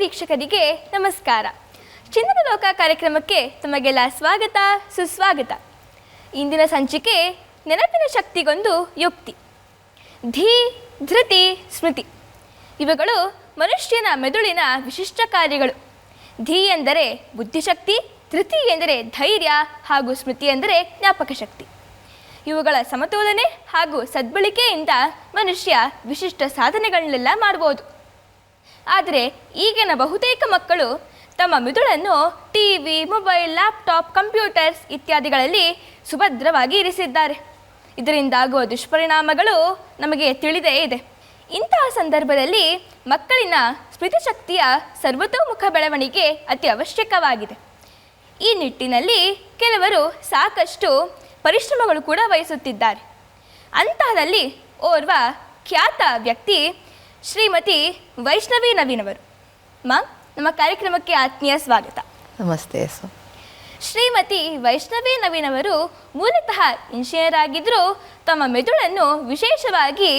ವೀಕ್ಷಕರಿಗೆ ನಮಸ್ಕಾರ. ಚಿನ್ನದ ಲೋಕ ಕಾರ್ಯಕ್ರಮಕ್ಕೆ ತಮಗೆಲ್ಲ ಸ್ವಾಗತ ಸುಸ್ವಾಗತ. ಇಂದಿನ ಸಂಚಿಕೆ ನೆನಪಿನ ಶಕ್ತಿಗೊಂದು ಯುಕ್ತಿ. ಧೀ, ಧೃತಿ, ಸ್ಮೃತಿ ಇವುಗಳು ಮನುಷ್ಯನ ಮೆದುಳಿನ ವಿಶಿಷ್ಟ ಕಾರ್ಯಗಳು. ಧೀ ಎಂದರೆ ಬುದ್ಧಿಶಕ್ತಿ, ಧೃತಿ ಎಂದರೆ ಧೈರ್ಯ ಹಾಗೂ ಸ್ಮೃತಿ ಎಂದರೆ ಜ್ಞಾಪಕ ಶಕ್ತಿ. ಇವುಗಳ ಸಮತೋಲನೆ ಹಾಗೂ ಸದ್ಬಳಕೆಯಿಂದ ಮನುಷ್ಯ ವಿಶಿಷ್ಟ ಸಾಧನೆಗಳನ್ನೆಲ್ಲ ಮಾಡ್ಬೋದು. ಆದರೆ ಈಗಿನ ಬಹುತೇಕ ಮಕ್ಕಳು ತಮ್ಮ ಮೆದುಳನ್ನು ಟಿವಿ, ಮೊಬೈಲ್, ಲ್ಯಾಪ್ಟಾಪ್, ಕಂಪ್ಯೂಟರ್ಸ್ ಇತ್ಯಾದಿಗಳಲ್ಲಿ ಸುಭದ್ರವಾಗಿ ಇರಿಸಿದ್ದಾರೆ. ಇದರಿಂದಾಗುವ ದುಷ್ಪರಿಣಾಮಗಳು ನಮಗೆ ತಿಳಿದೇ ಇದೆ. ಇಂತಹ ಸಂದರ್ಭದಲ್ಲಿ ಮಕ್ಕಳಿನ ಸ್ಮೃತಿಶಕ್ತಿಯ ಸರ್ವತೋಮುಖ ಬೆಳವಣಿಗೆ ಅತಿ ಅವಶ್ಯಕವಾಗಿದೆ. ಈ ನಿಟ್ಟಿನಲ್ಲಿ ಕೆಲವರು ಸಾಕಷ್ಟು ಪರಿಶ್ರಮಗಳು ಕೂಡ ವಹಿಸುತ್ತಿದ್ದಾರೆ. ಅಂತಹದಲ್ಲಿ ಓರ್ವ ಖ್ಯಾತ ವ್ಯಕ್ತಿ ಶ್ರೀಮತಿ ವೈಷ್ಣವಿ ನವೀನ್ ಅವರು. ಮ್ಯಾಮ್, ನಮ್ಮ ಕಾರ್ಯಕ್ರಮಕ್ಕೆ ಆತ್ಮೀಯ ಸ್ವಾಗತ. ನಮಸ್ತೆ. ಶ್ರೀಮತಿ ವೈಷ್ಣವಿ ನವೀನ್ ಅವರು ಮೂಲತಃ ಇಂಜಿನಿಯರ್ ಆಗಿದ್ದರೂ ತಮ್ಮ ಮೆದುಳನ್ನು ವಿಶೇಷವಾಗಿ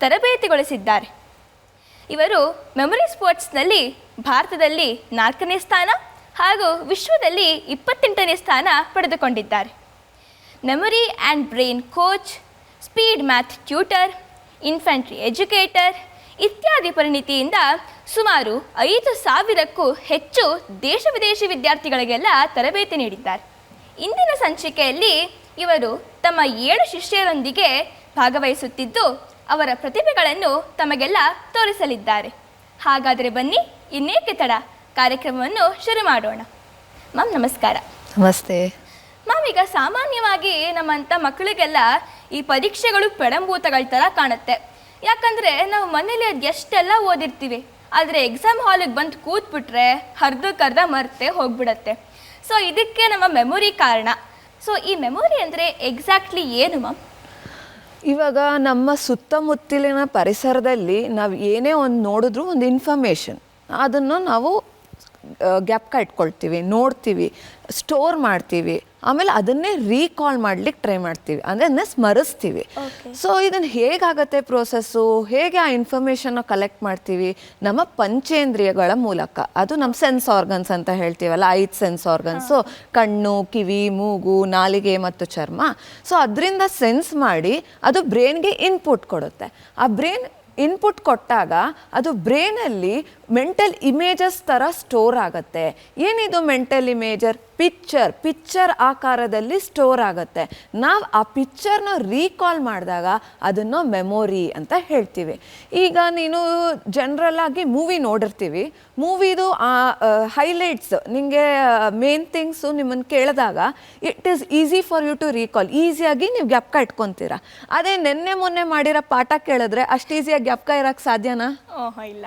ತರಬೇತಿಗೊಳಿಸಿದ್ದಾರೆ. ಇವರು ಮೆಮೊರಿ ಸ್ಪೋರ್ಟ್ಸ್ನಲ್ಲಿ ಭಾರತದಲ್ಲಿ 4ನೇ ಸ್ಥಾನ ಹಾಗೂ ವಿಶ್ವದಲ್ಲಿ 28ನೇ ಸ್ಥಾನ ಪಡೆದುಕೊಂಡಿದ್ದಾರೆ. Memory and brain coach, speed math tutor, infantry educator ಇತ್ಯಾದಿ ಪರಿಣಿತಿಯಿಂದ ಸುಮಾರು 5,000ಕ್ಕೂ ಹೆಚ್ಚು ದೇಶ ವಿದೇಶಿ ವಿದ್ಯಾರ್ಥಿಗಳಿಗೆಲ್ಲ ತರಬೇತಿ ನೀಡಿದ್ದಾರೆ. ಇಂದಿನ ಸಂಚಿಕೆಯಲ್ಲಿ ಇವರು ತಮ್ಮ 7 ಶಿಷ್ಯರೊಂದಿಗೆ ಭಾಗವಹಿಸುತ್ತಿದ್ದು ಅವರ ಪ್ರತಿಭೆಗಳನ್ನು ತಮಗೆಲ್ಲ ತೋರಿಸಲಿದ್ದಾರೆ. ಹಾಗಾದರೆ ಬನ್ನಿ, ಇನ್ನೇಕೆ ತಡ, ಕಾರ್ಯಕ್ರಮವನ್ನು ಶುರು ಮಾಡೋಣ. ಮ್ಯಾಮ್, ನಮಸ್ಕಾರ. ನಮಸ್ತೆ. ಮ್ಯಾಮ್, ಈಗ ಸಾಮಾನ್ಯವಾಗಿ ನಮ್ಮಂಥ ಮಕ್ಕಳಿಗೆಲ್ಲ ಈ ಪರೀಕ್ಷೆಗಳು ಪೆಡಂಭೂತಗಳ ಥರ ಕಾಣುತ್ತೆ. ಯಾಕಂದರೆ ನಾವು ಮನೇಲಿ ಅದು ಎಷ್ಟೆಲ್ಲ ಓದಿರ್ತೀವಿ, ಆದರೆ ಎಕ್ಸಾಮ್ ಹಾಲಿಗೆ ಬಂದು ಕೂತ್ಬಿಟ್ರೆ ಅರ್ಧಕ್ಕರ್ಧ ಮರೆತೇ ಹೋಗ್ಬಿಡತ್ತೆ. ಸೊ ಇದಕ್ಕೆ ನಮ್ಮ ಮೆಮೊರಿ ಕಾರಣ. ಸೊ ಈ ಮೆಮೊರಿ ಅಂದರೆ ಎಕ್ಸಾಕ್ಟ್ಲಿ ಏನು ಮ್ಯಾಮ್? ಇವಾಗ ನಮ್ಮ ಸುತ್ತಮುತ್ತಲಿನ ಪರಿಸರದಲ್ಲಿ ನಾವು ಏನೇ ಒಂದು ನೋಡಿದ್ರೂ ಒಂದು ಇನ್ಫಾರ್ಮೇಷನ್ ಅದನ್ನು ನಾವು ಜ್ಞಾಪಕ ಇಟ್ಕೊಳ್ತೀವಿ, ನೋಡ್ತೀವಿ, ಸ್ಟೋರ್ ಮಾಡ್ತೀವಿ, ಆಮೇಲೆ ಅದನ್ನೇ ರೀಕಾಲ್ ಮಾಡ್ಲಿಕ್ಕೆ ಟ್ರೈ ಮಾಡ್ತೀವಿ, ಅಂದರೆ ಅದನ್ನೇ ಸ್ಮರಿಸ್ತೀವಿ. ಸೊ ಇದನ್ನು ಹೇಗಾಗತ್ತೆ ಪ್ರೋಸೆಸ್ಸು, ಹೇಗೆ ಆ ಇನ್ಫಾರ್ಮೇಷನ್ನ ಕಲೆಕ್ಟ್ ಮಾಡ್ತೀವಿ? ನಮ್ಮ ಪಂಚೇಂದ್ರಿಯಗಳ ಮೂಲಕ. ಅದು ನಮ್ಮ ಸೆನ್ಸ್ ಆರ್ಗನ್ಸ್ ಅಂತ ಹೇಳ್ತೀವಲ್ಲ, 5 ಸೆನ್ಸ್ ಆರ್ಗನ್ಸು, ಕಣ್ಣು, ಕಿವಿ, ಮೂಗು, ನಾಲಿಗೆ ಮತ್ತು ಚರ್ಮ. ಸೊ ಅದರಿಂದ ಸೆನ್ಸ್ ಮಾಡಿ ಅದು ಬ್ರೈನ್ಗೆ ಇನ್ಪುಟ್ ಕೊಡುತ್ತೆ. ಆ ಬ್ರೈನ್ ಇನ್ಪುಟ್ ಕೊಟ್ಟಾಗ ಅದು ಬ್ರೈನಲ್ಲಿ ಮೆಂಟಲ್ ಇಮೇಜಸ್ ಥರ ಸ್ಟೋರ್ ಆಗುತ್ತೆ. ಏನಿದು ಮೆಂಟಲ್ ಇಮೇಜರ್? ಪಿಕ್ಚರ್ ಆಕಾರದಲ್ಲಿ ಸ್ಟೋರ್ ಆಗುತ್ತೆ. ನಾವು ಆ ಪಿಕ್ಚರ್ನ ರೀಕಾಲ್ ಮಾಡಿದಾಗ ಅದನ್ನು ಮೆಮೊರಿ ಅಂತ ಹೇಳ್ತೀವಿ. ಈಗ ನೀನು ಜನರಲ್ ಆಗಿ ಮೂವಿ ನೋಡಿರ್ತೀವಿ, ಮೂವಿದು ಆ ಹೈಲೈಟ್ಸ್, ನಿಮಗೆ ಮೇನ್ ಥಿಂಗ್ಸು ನಿಮ್ಮನ್ನು ಕೇಳಿದಾಗ it is easy for you to recall, ಈಸಿಯಾಗಿ ನೀವು ಜ್ಞಾಪಕ ಇಟ್ಕೊತೀರ. ಅದೇ ನೆನ್ನೆ ಮೊನ್ನೆ ಮಾಡಿರೋ ಪಾಠ ಕೇಳಿದ್ರೆ ಅಷ್ಟು ಈಸಿಯಾಗಿ ಜ್ಞಾಪಕ ಇರೋಕ್ಕೆ ಸಾಧ್ಯನಾ? ಇಲ್ಲ.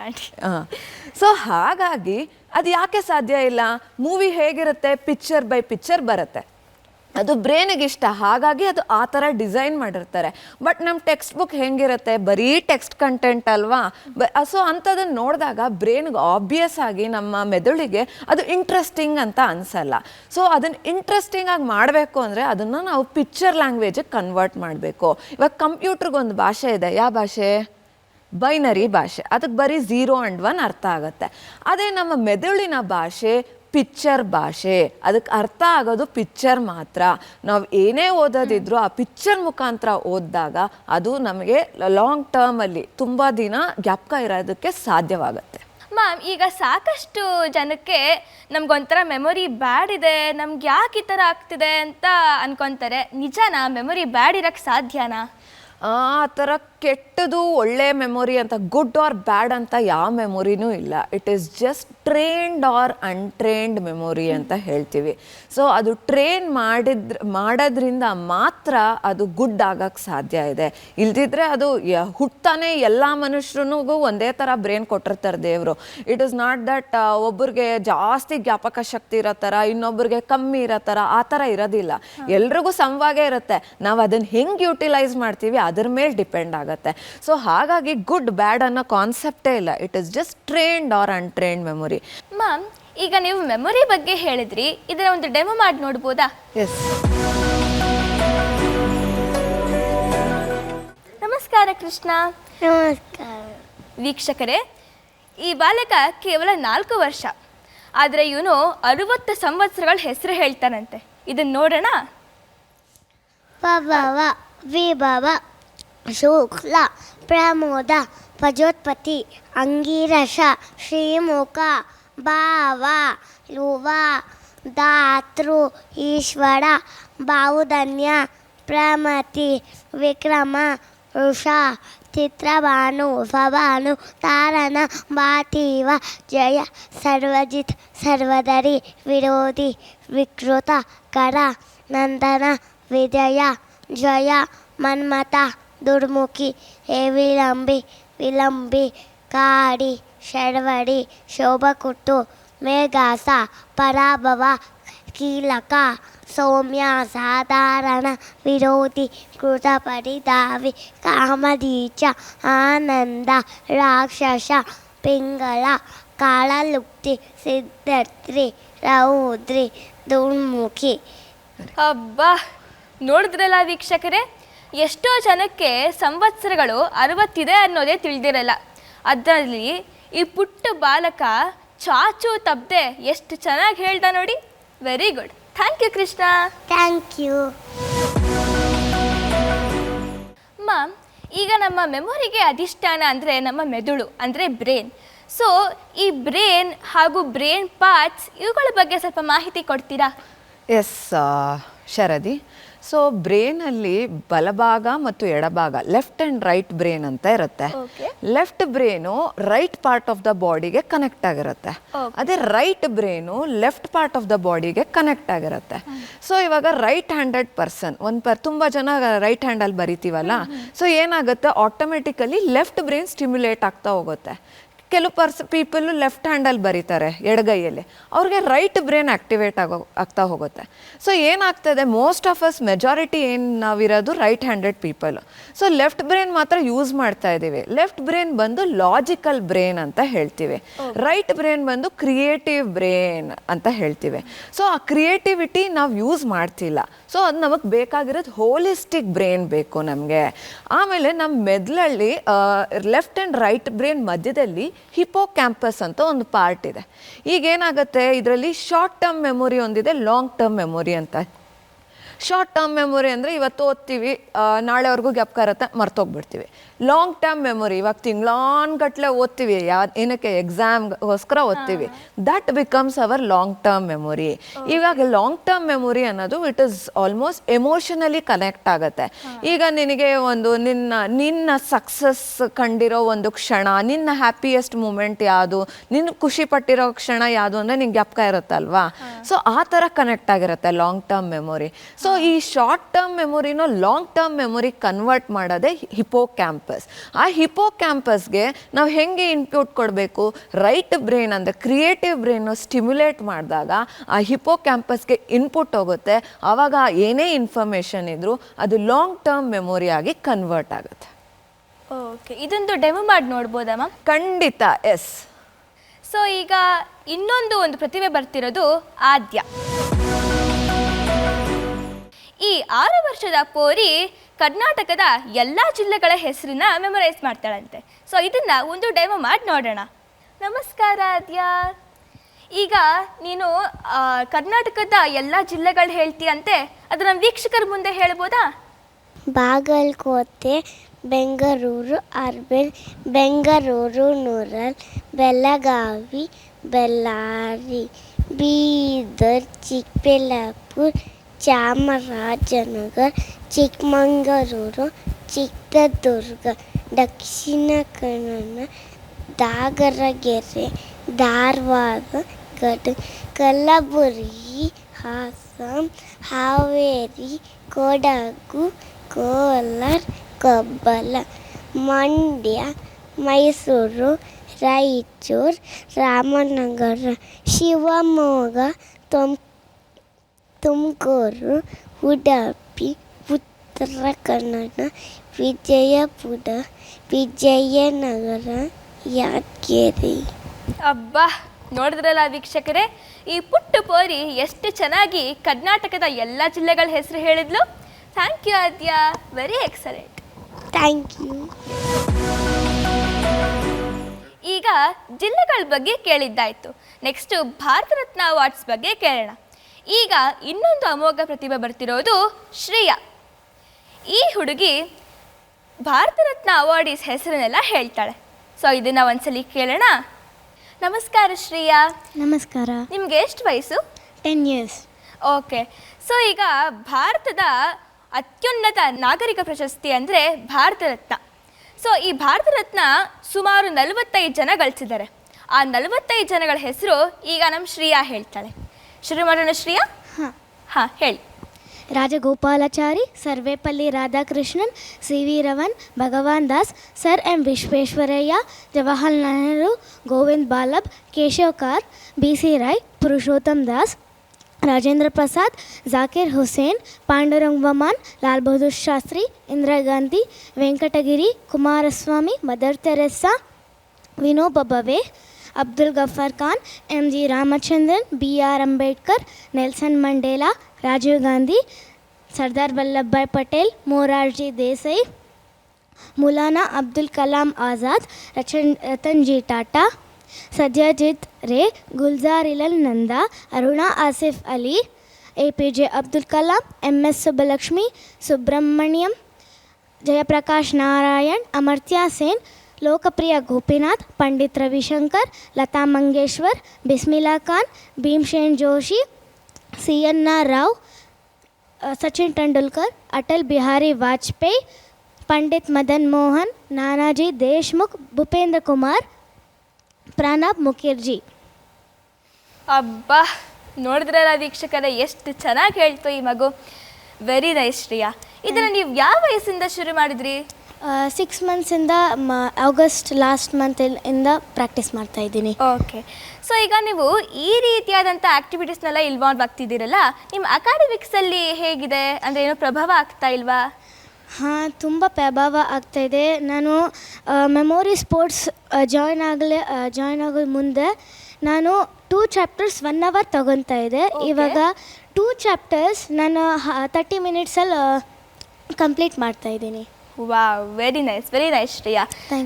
ಸೊ ಹಾಗಾಗಿ ಅದು ಯಾಕೆ ಸಾಧ್ಯ ಇಲ್ಲ? ಮೂವಿ ಹೇಗಿರುತ್ತೆ? ಪಿಕ್ಚರ್ ಬೈ ಪಿಕ್ಚರ್ ಬರುತ್ತೆ, ಅದು ಬ್ರೈನಿಗೆ ಇಷ್ಟ, ಹಾಗಾಗಿ ಅದು ಆ ಥರ ಡಿಸೈನ್ ಮಾಡಿರ್ತಾರೆ. ಬಟ್ ನಮ್ಮ ಟೆಕ್ಸ್ಟ್ ಬುಕ್ ಹೆಂಗಿರುತ್ತೆ? ಬರೀ ಟೆಕ್ಸ್ಟ್ ಕಂಟೆಂಟ್ ಅಲ್ವಾ? ಸೊ ಅಂಥದನ್ನು ನೋಡಿದಾಗ ಬ್ರೈನ್ಗೆ ಆಬ್ವಿಯಸ್ ಆಗಿ ನಮ್ಮ ಮೆದುಳಿಗೆ ಅದು ಇಂಟ್ರೆಸ್ಟಿಂಗ್ ಅಂತ ಅನಿಸಲ್ಲ. ಸೊ ಅದನ್ನು ಇಂಟ್ರೆಸ್ಟಿಂಗ್ ಆಗಿ ಮಾಡಬೇಕು ಅಂದರೆ ಅದನ್ನು ನಾವು ಪಿಕ್ಚರ್ ಲ್ಯಾಂಗ್ವೇಜಿಗೆ ಕನ್ವರ್ಟ್ ಮಾಡಬೇಕು. ಇವಾಗ ಕಂಪ್ಯೂಟ್ರಿಗೊಂದು ಭಾಷೆ ಇದೆ. ಯಾವ ಭಾಷೆ? ಬೈನರಿ ಭಾಷೆ. ಅದಕ್ಕೆ ಬರೀ 0 and 1 ಅರ್ಥ ಆಗುತ್ತೆ. ಅದೇ ನಮ್ಮ ಮೆದುಳಿನ ಭಾಷೆ ಪಿಕ್ಚರ್ ಭಾಷೆ. ಅದಕ್ಕೆ ಅರ್ಥ ಆಗೋದು ಪಿಕ್ಚರ್ ಮಾತ್ರ. ನಾವು ಏನೇ ಓದೋದಿದ್ರು ಆ ಪಿಕ್ಚರ್ ಮುಖಾಂತರ ಓದಿದಾಗ ಅದು ನಮಗೆ ಲಾಂಗ್ ಟರ್ಮಲ್ಲಿ ತುಂಬ ದಿನ ಜ್ಞಾಪಕ ಇರೋದಕ್ಕೆ ಸಾಧ್ಯವಾಗುತ್ತೆ. ಮ್ಯಾಮ್, ಈಗ ಸಾಕಷ್ಟು ಜನಕ್ಕೆ ನಮ್ಗೊಂಥರ ಮೆಮೊರಿ ಬ್ಯಾಡ್ ಇದೆ, ನಮ್ಗೆ ಯಾಕೆ ಈ ಥರ ಆಗ್ತಿದೆ ಅಂತ ಅನ್ಕೊತಾರೆ. ನಿಜನಾ? ಮೆಮೊರಿ ಬ್ಯಾಡ್ ಇರೋಕ್ಕೆ ಸಾಧ್ಯನಾ? ಆ ಥರ ಕೆಟ್ಟದು ಒಳ್ಳೆ ಮೆಮೊರಿ ಅಂತ, ಗುಡ್ ಆರ್ ಬ್ಯಾಡ್ ಅಂತ ಯಾವ ಮೆಮೊರಿನೂ ಇಲ್ಲ. It is just trained or untrained memory ಅಂತ ಹೇಳ್ತೀವಿ. ಸೊ ಅದು ಟ್ರೈನ್ ಮಾಡೋದ್ರಿಂದ ಮಾತ್ರ ಅದು ಗುಡ್ ಆಗೋಕ್ಕೆ ಸಾಧ್ಯ ಇದೆ. ಇಲ್ದಿದ್ರೆ ಅದು ಹುಟ್ಟಾನೆ ಎಲ್ಲ ಮನುಷ್ಯರಿಗೂ ಒಂದೇ ಥರ ಬ್ರೈನ್ ಕೊಟ್ಟಿರ್ತಾರೆ ದೇವರು. ಇಟ್ ಈಸ್ ನಾಟ್ ದಟ್ ಒಬ್ಬರಿಗೆ ಜಾಸ್ತಿ ಜ್ಞಾಪಕ ಶಕ್ತಿ ಇರೋ ಥರ, ಇನ್ನೊಬ್ಬರಿಗೆ ಕಮ್ಮಿ ಇರೋ ಥರ, ಆ ಥರ ಇರೋದಿಲ್ಲ. ಎಲ್ರಿಗೂ ಸಮವಾಗೇ ಇರುತ್ತೆ. ನಾವು ಅದನ್ನು ಹೆಂಗೆ ಯುಟಿಲೈಸ್ ಮಾಡ್ತೀವಿ ಅದ್ರ ಮೇಲೆ ಡಿಪೆಂಡ್ ಆಗುತ್ತೆ. ಸೊ ಹಾಗಾಗಿ ಗುಡ್ ಬ್ಯಾಡ್ ಅನ್ನೋ ಕಾನ್ಸೆಪ್ಟೇ ಇಲ್ಲ. It is just trained or untrained memory. Ma'am, ಈಗ ನೀವು ಮೆಮೊರಿ ಬಗ್ಗೆ ಹೇಳಿದ್ರಿ, ಇದರ ಒಂದು ಡೆಮೋ ಮಾಡಿ ನೋಡ್ಬೋದಾ? ಎಸ್. ನಮಸ್ಕಾರ ಕೃಷ್ಣ. ನಮಸ್ಕಾರ ವೀಕ್ಷಕರೇ, ಈ ಬಾಲಕ ಕೇವಲ 4 ವರ್ಷ, ಆದರೆ ಇವನು 60 ಸಂವತ್ಸರಗಳ ಹೆಸರು ಹೇಳ್ತಾನಂತೆ. ಇದನ್ನು ನೋಡೋಣ. ಪ್ರಭವ ವಿಭವ ಶುಕ್ಲ ಪ್ರಮೋದ ಪ್ರಜೋತ್ಪತ್ತಿ ಅಂಗಿರಸ ಶ್ರೀಮುಖ ಭಾವ ಯುವ ಧಾತೃ ಈಶ್ವರ ಬಾಹುಧನ್ಯ ಪ್ರಮತಿ ವಿಕ್ರಮ ವೃಷ ಚಿತ್ರಭಾನು ಭವಾನು ತಾರಣ ಭಾತೀವ ಜಯ ಸರ್ವಜಿತ್ ಸರ್ವದರಿ ವಿರೋಧಿ ವಿಕೃತ ಕರ ನಂದನ ವಿಜಯ ಜಯ ಮನ್ಮಥ ದುರ್ಮುಖಿ ವಿಳಂಬಿ ವಿಳಂಬಿ ಕಾಡಿ ಶರ್ವಡಿ ಶೋಭಕುಟ್ಟು ಮೇಘಾಸ ಪರಾಭವ ಕೀಲಕ ಸೌಮ್ಯ ಸಾಧಾರಣ ವಿರೋಧಿ ಕೃತಪರಿಧಾವಿ ಕಾಮದೀಚ ಆನಂದ ರಾಕ್ಷಸ ಪಿಂಗಳ ಕಾಳಲುಕ್ತಿ ಸಿದ್ಧತ್ರಿ ರೌದ್ರಿ ದುರ್ಮುಖಿ. ಅಬ್ಬಾ, ನೋಡಿದ್ರಲ್ಲ ವೀಕ್ಷಕರೇ, ಎಷ್ಟೋ ಜನಕ್ಕೆ ಸಂವತ್ಸರಗಳು 60 ಇದೆ ಅನ್ನೋದೇ ತಿಳಿದಿರಲ್ಲ. ಅದರಲ್ಲಿ ಈ ಪುಟ್ಟ ಬಾಲಕ ಚಾಚು ತಪ್ಪದೆ ಎಷ್ಟು ಚೆನ್ನಾಗಿ ಹೇಳ್ದ ನೋಡಿ. Very good. Thank you Krishna. Thank you. Ma'am, ಈಗ ನಮ್ಮ ಮೆಮೊರಿಗೆ ಅಧಿಷ್ಠಾನ ಅಂದರೆ ನಮ್ಮ ಮೆದುಳು ಅಂದರೆ ಬ್ರೇನ್. ಸೊ ಈ ಬ್ರೇನ್ ಹಾಗೂ ಬ್ರೇನ್ ಪಾರ್ಟ್ಸ್ ಇವುಗಳ ಬಗ್ಗೆ ಸ್ವಲ್ಪ ಮಾಹಿತಿ ಕೊಡ್ತೀರಾ? ಎಸ್ ಶರದಿ. ಸೊ ಬ್ರೇನಲ್ಲಿ ಬಲಭಾಗ ಮತ್ತು ಎಡಭಾಗ, ಲೆಫ್ಟ್ ಆ್ಯಂಡ್ ರೈಟ್ ಬ್ರೇನ್ ಅಂತ ಇರುತ್ತೆ. Okay. Left brain right part of the ಬಾಡಿಗೆ ಕನೆಕ್ಟ್ ಆಗಿರುತ್ತೆ. Okay. ಅದೇ right brain left part of the ಬಾಡಿಗೆ ಕನೆಕ್ಟ್ ಆಗಿರುತ್ತೆ. ಸೊ ಇವಾಗ ರೈಟ್ ಹ್ಯಾಂಡೆಡ್ ಪರ್ಸನ್ ತುಂಬ ಜನ ರೈಟ್ ಹ್ಯಾಂಡಲ್ಲಿ ಬರಿತೀವಲ್ಲ, ಸೊ ಏನಾಗುತ್ತೆ, ಆಟೋಮೆಟಿಕಲಿ ಲೆಫ್ಟ್ ಬ್ರೇನ್ ಸ್ಟಿಮ್ಯುಲೇಟ್ ಆಗ್ತಾ ಹೋಗುತ್ತೆ. ಕೆಲವು ಪೀಪಲ್ಲು ಲೆಫ್ಟ್ ಹ್ಯಾಂಡಲ್ಲಿ ಬರೀತಾರೆ ಎಡಗೈಯಲ್ಲಿ, ಅವ್ರಿಗೆ ರೈಟ್ ಬ್ರೇನ್ ಆ್ಯಕ್ಟಿವೇಟ್ ಆಗ್ತಾ ಹೋಗುತ್ತೆ. ಸೊ ಏನಾಗ್ತದೆ, ಮೋಸ್ಟ್ ಆಫ್ ಅಸ್ ಮೆಜಾರಿಟಿ ಏನು ನಾವಿರೋದು right handed people. So left brain ಮಾತ್ರ ಯೂಸ್ ಮಾಡ್ತಾ ಇದ್ದೀವಿ. ಲೆಫ್ಟ್ ಬ್ರೇನ್ ಬಂದು ಲಾಜಿಕಲ್ ಬ್ರೇನ್ ಅಂತ ಹೇಳ್ತೀವಿ, ರೈಟ್ ಬ್ರೇನ್ ಬಂದು ಕ್ರಿಯೇಟಿವ್ ಬ್ರೇನ್ ಅಂತ ಹೇಳ್ತೀವಿ. ಸೊ ಆ ಕ್ರಿಯೇಟಿವಿಟಿ ನಾವು ಯೂಸ್ ಮಾಡ್ತಿಲ್ಲ. ಸೊ ಅದು ನಮಗೆ ಬೇಕಾಗಿರೋದು ಹೋಲಿಸ್ಟಿಕ್ ಬ್ರೇನ್ ಬೇಕು ನಮಗೆ. ಆಮೇಲೆ ನಮ್ಮ ಮೆದುಳಲ್ಲಿ ಲೆಫ್ಟ್ ಆ್ಯಂಡ್ ರೈಟ್ ಬ್ರೇನ್ ಮಧ್ಯದಲ್ಲಿ ಹಿಪೋ ಕ್ಯಾಂಪಸ್ ಅಂತ ಒಂದು ಪಾರ್ಟ್ ಇದೆ. ಈಗ ಏನಾಗುತ್ತೆ, ಇದರಲ್ಲಿ ಶಾರ್ಟ್ ಟರ್ಮ್ ಮೆಮೊರಿ ಒಂದಿದೆ, ಲಾಂಗ್ ಟರ್ಮ್ ಮೆಮೊರಿ ಅಂತ. ಶಾರ್ಟ್ ಟರ್ಮ್ ಮೆಮೊರಿ ಅಂದರೆ ಇವತ್ತು ಓದ್ತೀವಿ, ನಾಳೆವರೆಗೂ ಜ್ಞಾಪಕ ಇರುತ್ತೆ, ಮರ್ತೋಗ್ಬಿಡ್ತೀವಿ. ಲಾಂಗ್ ಟರ್ಮ್ ಮೆಮೊರಿ ಇವಾಗ ತಿಂಗಳಾನ್ಗಟ್ಲೆ ಓದ್ತೀವಿ, ಏನಕ್ಕೆ ಎಕ್ಸಾಮ್ಗೋಸ್ಕರ ಓದ್ತೀವಿ, that becomes our long term memory. ಇವಾಗ ಲಾಂಗ್ ಟರ್ಮ್ ಮೆಮೊರಿ ಅನ್ನೋದು it is almost emotionally connect ಆಗುತ್ತೆ. ಈಗ ನಿನಗೆ ಒಂದು ನಿನ್ನ ಸಕ್ಸಸ್ ಕಂಡಿರೋ ಒಂದು ಕ್ಷಣ, ನಿನ್ನ ಹ್ಯಾಪಿಯೆಸ್ಟ್ ಮೂಮೆಂಟ್ ಯಾವುದು, ನಿನ್ನ ಖುಷಿ ಪಟ್ಟಿರೋ ಕ್ಷಣ ಯಾವುದು ಅಂದರೆ ನಿಂಗೆ ಜ್ಞಾಪಕ ಇರುತ್ತಲ್ವಾ. ಸೊ ಆ ಥರ ಕನೆಕ್ಟ್ ಆಗಿರುತ್ತೆ ಲಾಂಗ್ ಟರ್ಮ್ ಮೆಮೊರಿ. ಸೊ ಈ ಶಾರ್ಟ್ ಟರ್ಮ್ ಮೆಮೊರಿನೋ ಲಾಂಗ್ ಟರ್ಮ್ ಮೆಮೊರಿ ಕನ್ವರ್ಟ್ ಮಾಡೋದೇ ಹಿಪೋ ಕ್ಯಾಂಪಸ್. ಆ ಹಿಪೋ ಕ್ಯಾಂಪಸ್ಗೆ ನಾವು ಹೆಂಗೆ ಇನ್ಪುಟ್ ಕೊಡಬೇಕು, ರೈಟ್ ಬ್ರೈನ್ ಅಂದರೆ ಕ್ರಿಯೇಟಿವ್ ಬ್ರೈನು ಸ್ಟಿಮ್ಯುಲೇಟ್ ಮಾಡಿದಾಗ ಆ ಹಿಪೋ ಕ್ಯಾಂಪಸ್ಗೆ ಇನ್ಪುಟ್ ಹೋಗುತ್ತೆ. ಆವಾಗ ಏನೇ ಇನ್ಫಾರ್ಮೇಷನ್ ಇದ್ದರೂ ಅದು ಲಾಂಗ್ ಟರ್ಮ್ ಮೆಮೊರಿ ಆಗಿ ಕನ್ವರ್ಟ್ ಆಗುತ್ತೆ. ಓಕೆ, ಇದೊಂದು ಡೆಮೋ ಮಾಡಿ ನೋಡ್ಬೋದಾ ಮ್ಯಾಮ್? ಖಂಡಿತ, ಎಸ್. ಸೊ ಈಗ ಇನ್ನೊಂದು ಪ್ರತಿಭೆ ಬರ್ತಿರೋದು ಆದ್ಯ. ಈ 6 ವರ್ಷದ ಪೋರಿ ಕರ್ನಾಟಕದ ಎಲ್ಲ ಜಿಲ್ಲೆಗಳ ಹೆಸರನ್ನ ಮೆಮೊರೈಸ್ ಮಾಡ್ತಾಳಂತೆ. ಸೊ ಇದನ್ನ ಒಂದು ಡೆಮೋ ಮಾಡಿ ನೋಡೋಣ. ನಮಸ್ಕಾರ ಆದ್ಯ. ಈಗ ನೀನು ಕರ್ನಾಟಕದ ಎಲ್ಲ ಬೆಂಗಳೂರು ಹೇಳ್ತೀಯಂತೆ, ಅದು ನಮ್ಮ ವೀಕ್ಷಕರ ಮುಂದೆ ಹೇಳ್ಬೋದಾ? Bagalkot, Bengaluru urban, Bengaluru rural, Belagavi, Ballari, Bidar, Chikkaballapur, Chamarajanagar, Chikkamagaluru, Chitradurga, Dakshina Kannada, Davanagere, Dharwad, Gadag, Kalaburagi, Hassan, Haveri, Kodagu, Kolar, Koppal, Mandya, Mysuru, Raichur, Ramanagara, Shivamogga, Tumakuru, Udupi, Uttara Kannada, Vijayapura, Vijayanagara, Yadgir. ಅಬ್ಬಾ, ನೋಡಿದ್ರಲ್ಲ ವೀಕ್ಷಕರೇ, ಈ ಪುಟ್ಟ ಪೋರಿ ಎಷ್ಟು ಚೆನ್ನಾಗಿ ಕರ್ನಾಟಕದ ಎಲ್ಲ ಜಿಲ್ಲೆಗಳ ಹೆಸರು ಹೇಳಿದ್ಲು. Thank you Adya, very excellent. Thank you. ಈಗ ಜಿಲ್ಲೆಗಳ ಬಗ್ಗೆ ಕೇಳಿದ್ದಾಯಿತು. ನೆಕ್ಸ್ಟು ಭಾರತ ರತ್ನ ಅವಾರ್ಡ್ಸ್ ಬಗ್ಗೆ ಕೇಳೋಣ. ಈಗ ಇನ್ನೊಂದು ಅಮೋಘ ಪ್ರತಿಭೆ ಬರ್ತಿರೋದು ಶ್ರೇಯಾ. ಈ ಹುಡುಗಿ ಭಾರತ ರತ್ನ ಅವಾರ್ಡೀಸ್ ಹೆಸರನ್ನೆಲ್ಲ ಹೇಳ್ತಾಳೆ. ಸೊ ಇದನ್ನು ಒಂದ್ಸಲಿ ಕೇಳೋಣ. ನಮಸ್ಕಾರ ಶ್ರೇಯಾ. ನಮಸ್ಕಾರ. ನಿಮಗೆ ಎಷ್ಟು ವಯಸ್ಸು? 10 years. ಓಕೆ. ಸೊ ಈಗ ಭಾರತದ ಅತ್ಯುನ್ನತ ನಾಗರಿಕ ಪ್ರಶಸ್ತಿ ಅಂದರೆ ಭಾರತ ರತ್ನ. ಸೊ ಈ ಭಾರತ ರತ್ನ ಸುಮಾರು 45 ಜನ ಗಳಿಸಿದ್ದಾರೆ. ಆ 45 ಜನಗಳ ಹೆಸರು ಈಗ ನಮ್ಮ ಶ್ರೇಯಾ ಹೇಳ್ತಾಳೆ. ಶುರು ಮಾಡೋಣ ಶ್ರೇಯಾ? ಹಾಂ ಹೇಳಿ. Rajagopalachari, Sarvepalli Radhakrishnan, C V Raman, Bhagwan Das, sir M Visvesvaraya, Jawaharlal Nehru, Govind Ballabh, Keshav Kar, B C Roy, Purushottam Das, Rajendra Prasad, Zakir Hussain, Pandurang Vaman, Lal Bahadur Shastri, Indira Gandhi, Venkatagiri, Kumaraswamy, mother Teresa, Vinoba Bhave, Abdul Ghaffar Khan, M G Ramachandran, B R Ambedkar, Nelson Mandela, Rajiv Gandhi, Sardar Vallabhbhai Patel, Morarji Desai, Maulana Abdul Kalam Azad, Ratan ji Tata, Satyajit ರೇ, Gulzarilal Nanda, Aruna Asaf Ali, A P J Abdul Kalam, M S Subbulakshmi, Subramaniam, Jayaprakash Narayan, Amartya Sen, Lokpriya Gopinath, Pandit Ravishankar, Lata Mangeshwar, Bismillah Khan, Bhimsen Joshi, C N R Rao, Sachin Tendulkar, Atal Bihari Vajpayee, Pandit Madan Mohan, Nanaji Deshmukh, Bhupendra Kumar, Pranab Mukherjee. ಅಬ್ಬಾ, ನೋಡಿದ್ರಲ್ಲ ವೀಕ್ಷಕರೇ, ಎಷ್ಟು ಚೆನ್ನಾಗಿ ಹೇಳ್ತು ಈ ಮಗು. Very nice Shreya. ಇದನ್ನು ನೀವು ಯಾವ ವಯಸ್ಸಿಂದ ಶುರು ಮಾಡಿದ್ರಿ? 6 months ಆಗಸ್ಟ್ ಲಾಸ್ಟ್ ಮಂತಿಂದ ಪ್ರಾಕ್ಟೀಸ್ ಮಾಡ್ತಾ ಇದ್ದೀನಿ. ಓಕೆ. ಸೊ ಈಗ ನೀವು ಈ ರೀತಿಯಾದಂಥ ಆ್ಯಕ್ಟಿವಿಟೀಸ್ನೆಲ್ಲ ಇನ್ವಾಲ್ವ್ ಆಗ್ತಿದ್ದೀರಲ್ಲ, ನಿಮ್ಮ ಅಕಾಡೆಮಿಕ್ಸಲ್ಲಿ ಹೇಗಿದೆ? ಅಂದರೆ ಏನೋ ಪ್ರಭಾವ ಆಗ್ತಾ ಇಲ್ವಾ? ಹಾಂ, ತುಂಬ ಪ್ರಭಾವ ಆಗ್ತಾಯಿದೆ. ನಾನು ಮೆಮೊರಿ ಸ್ಪೋರ್ಟ್ಸ್ ಜಾಯ್ನ್ ಆಗೋ ಮುಂದೆ ನಾನು 2 chapters 1 hour ತಗೊತಾ ಇದ್ದೆ. ಇವಾಗ 2 chapters ನಾನು 30 minutesಲ್ಲಿ ಕಂಪ್ಲೀಟ್ ಮಾಡ್ತಾಯಿದ್ದೀನಿ. Wow, very nice Shreya.